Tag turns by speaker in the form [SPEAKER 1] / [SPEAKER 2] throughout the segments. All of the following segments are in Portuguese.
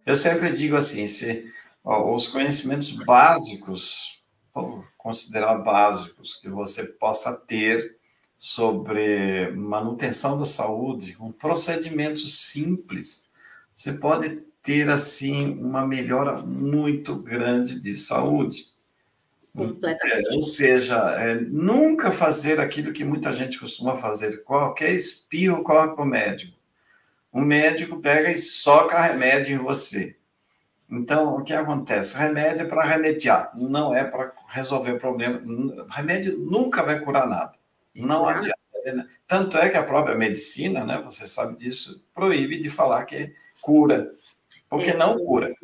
[SPEAKER 1] Eu sempre digo assim, os conhecimentos básicos, vou considerar básicos, que você possa ter sobre manutenção da saúde, com procedimentos simples, você pode ter, assim, uma melhora muito grande de saúde.
[SPEAKER 2] Completamente.
[SPEAKER 1] Ou seja, nunca fazer aquilo que muita gente costuma fazer. Qualquer espirro, corre para o médico. O médico pega e soca remédio em você. Então, o que acontece? Remédio é para remediar, não é para resolver o problema. Remédio nunca vai curar nada. Não
[SPEAKER 2] Curar.
[SPEAKER 1] adianta. Tanto é que a própria medicina, né, você sabe disso, proíbe de falar que cura, porque não cura.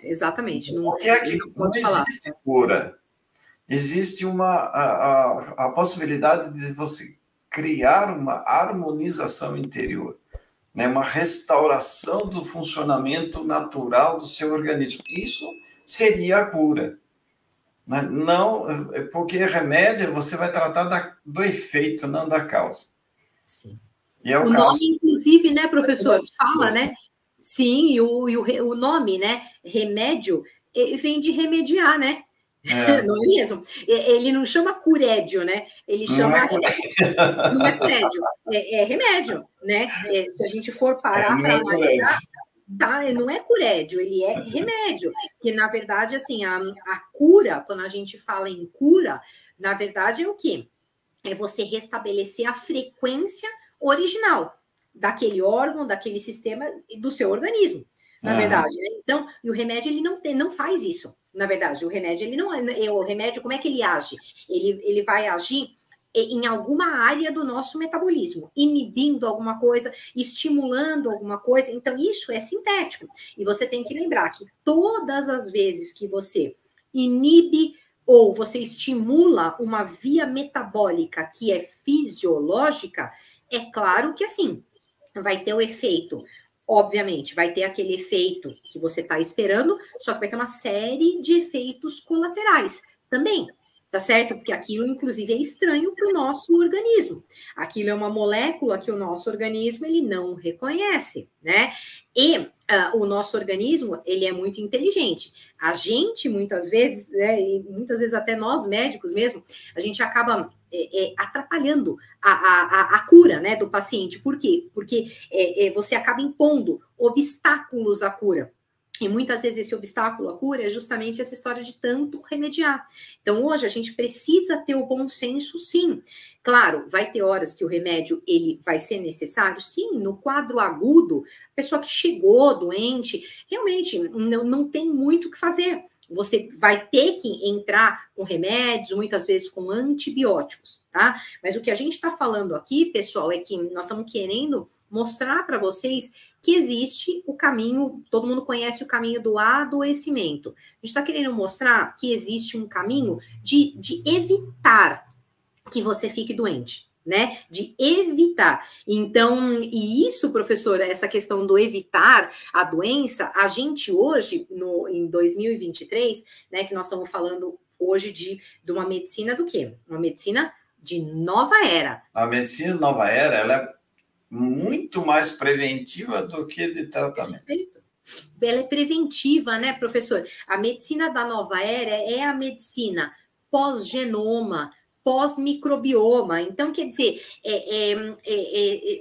[SPEAKER 2] Exatamente. Não,
[SPEAKER 1] Porque aqui
[SPEAKER 2] não
[SPEAKER 1] não
[SPEAKER 2] pode falar.
[SPEAKER 1] existe cura. Existe a possibilidade de você criar uma harmonização interior, né? Uma restauração do funcionamento natural do seu organismo. Isso seria a cura. Né? Não, porque remédio você vai tratar do efeito, não da causa.
[SPEAKER 2] Sim.
[SPEAKER 1] E é
[SPEAKER 2] o
[SPEAKER 1] caso...
[SPEAKER 2] nome, inclusive, né, professor, fala, né? Sim, e o nome, né, remédio, vem de remediar, né? Não é mesmo? Ele não chama curédio, né? Ele chama... Não é curédio, é remédio, né? Se a gente for parar para analisar, tá, não é curédio, ele é remédio. Que, na verdade, assim, a cura, quando a gente fala em cura, na verdade é o quê? É você restabelecer a frequência original daquele órgão, daquele sistema do seu organismo, na verdade, né? Então, e o remédio, ele não faz isso, na verdade. O remédio, ele não é... O remédio, como é que ele age? Ele vai agir em alguma área do nosso metabolismo, inibindo alguma coisa, estimulando alguma coisa. Então, isso é sintético. E você tem que lembrar que todas as vezes que você inibe ou você estimula uma via metabólica que é fisiológica, é claro que, assim, vai ter o efeito. Obviamente, vai ter aquele efeito que você está esperando, só que vai ter uma série de efeitos colaterais também, tá certo? Porque aquilo, inclusive, é estranho para o nosso organismo. Aquilo é uma molécula que o nosso organismo, ele não reconhece, né? E o nosso organismo, ele é muito inteligente. A gente, muitas vezes, né, e muitas vezes até nós médicos mesmo, a gente acaba atrapalhando a cura, né, do paciente. Por quê? Porque você acaba impondo obstáculos à cura. E muitas vezes esse obstáculo à cura é justamente essa história de tanto remediar. Então, hoje, a gente precisa ter o bom senso, sim. Claro, vai ter horas que o remédio ele vai ser necessário, sim, no quadro agudo, a pessoa que chegou doente, realmente não tem muito o que fazer. Você vai ter que entrar com remédios, muitas vezes com antibióticos, tá? Mas o que a gente está falando aqui, pessoal, é que nós estamos querendo mostrar para vocês que existe o caminho, todo mundo conhece o caminho do adoecimento. A gente está querendo mostrar que existe um caminho de evitar que você fique doente, né? De evitar. Então, e isso, professora, essa questão do evitar a doença, a gente hoje, em 2023, né, que nós estamos falando hoje de uma medicina do quê? Uma medicina de nova era.
[SPEAKER 1] A medicina nova era, ela é muito mais preventiva do que de tratamento.
[SPEAKER 2] Perfeito. Ela é preventiva, né, professor? A medicina da nova era é a medicina pós-genoma, pós-microbioma. Então, quer dizer,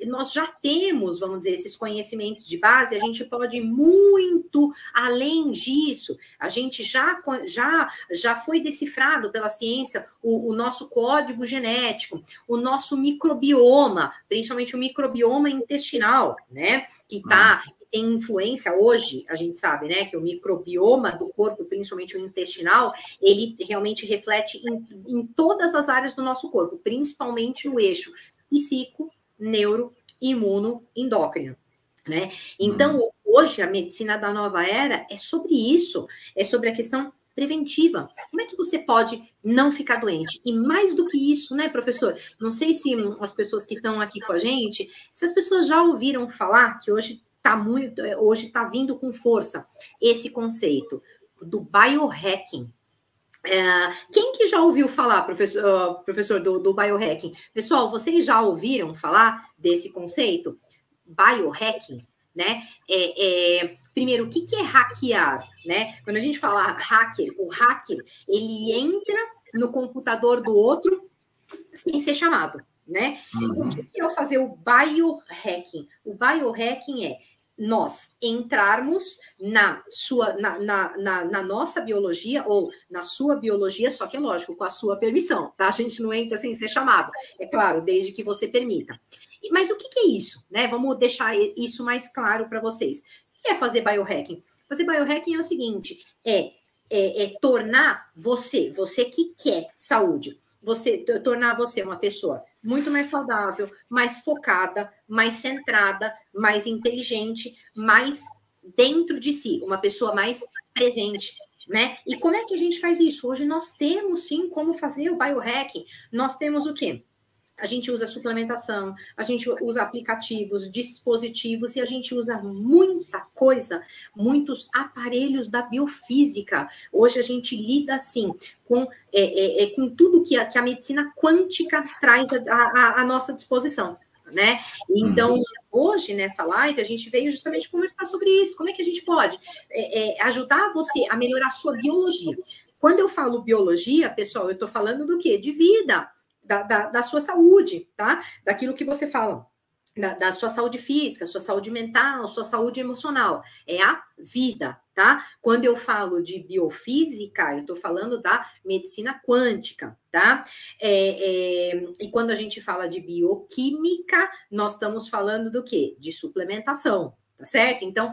[SPEAKER 2] nós já temos, vamos dizer, esses conhecimentos de base, a gente pode ir muito além disso. A gente já foi decifrado pela ciência o nosso código genético, o nosso microbioma, principalmente o microbioma intestinal, né? Que tem influência hoje, a gente sabe, né, que o microbioma do corpo, principalmente o intestinal, ele realmente reflete em todas as áreas do nosso corpo, principalmente no eixo psico, neuro, imuno, endócrino, né? Então, hoje, a medicina da nova era é sobre isso, é sobre a questão preventiva. Como é que você pode não ficar doente? E mais do que isso, né, professor? Não sei se as pessoas que estão aqui com a gente, se as pessoas já ouviram falar que hoje está vindo com força esse conceito do biohacking. Quem que já ouviu falar, professor, do biohacking? Pessoal, vocês já ouviram falar desse conceito? Biohacking, né? Primeiro, o que é hackear, né? Quando a gente fala hacker, o hacker, ele entra no computador do outro sem ser chamado, né? O que é eu fazer o biohacking? O biohacking é nós entrarmos na nossa biologia ou na sua biologia, só que é lógico, com a sua permissão, tá? A gente não entra sem ser chamado, é claro, desde que você permita. Mas o que é isso, né? Vamos deixar isso mais claro para vocês. O que é fazer biohacking? Fazer biohacking é o seguinte, tornar você que quer saúde, tornar você uma pessoa muito mais saudável, mais focada, mais centrada, mais inteligente, mais dentro de si, uma pessoa mais presente, né? E como é que a gente faz isso? Hoje nós temos, sim, como fazer o biohacking. Nós temos o quê? A gente usa suplementação, a gente usa aplicativos, dispositivos e a gente usa muita coisa, muitos aparelhos da biofísica. Hoje a gente lida, assim, com tudo que a medicina quântica traz à nossa disposição, né? Então, hoje, nessa live, a gente veio justamente conversar sobre isso. Como é que a gente pode ajudar você a melhorar a sua biologia? Quando eu falo biologia, pessoal, eu estou falando do quê? De vida. Da sua saúde, tá? Daquilo que você fala, da sua saúde física, sua saúde mental, sua saúde emocional. É a vida, tá? Quando eu falo de biofísica, eu tô falando da medicina quântica, tá? E quando a gente fala de bioquímica, nós estamos falando do quê? De suplementação. Tá certo? Então,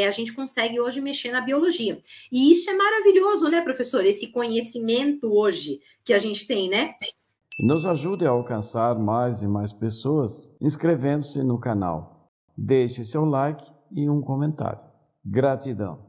[SPEAKER 2] a gente consegue hoje mexer na biologia. E isso é maravilhoso, né, professor? Esse conhecimento hoje que a gente tem, né?
[SPEAKER 3] Nos ajude a alcançar mais e mais pessoas inscrevendo-se no canal. Deixe seu like e um comentário. Gratidão.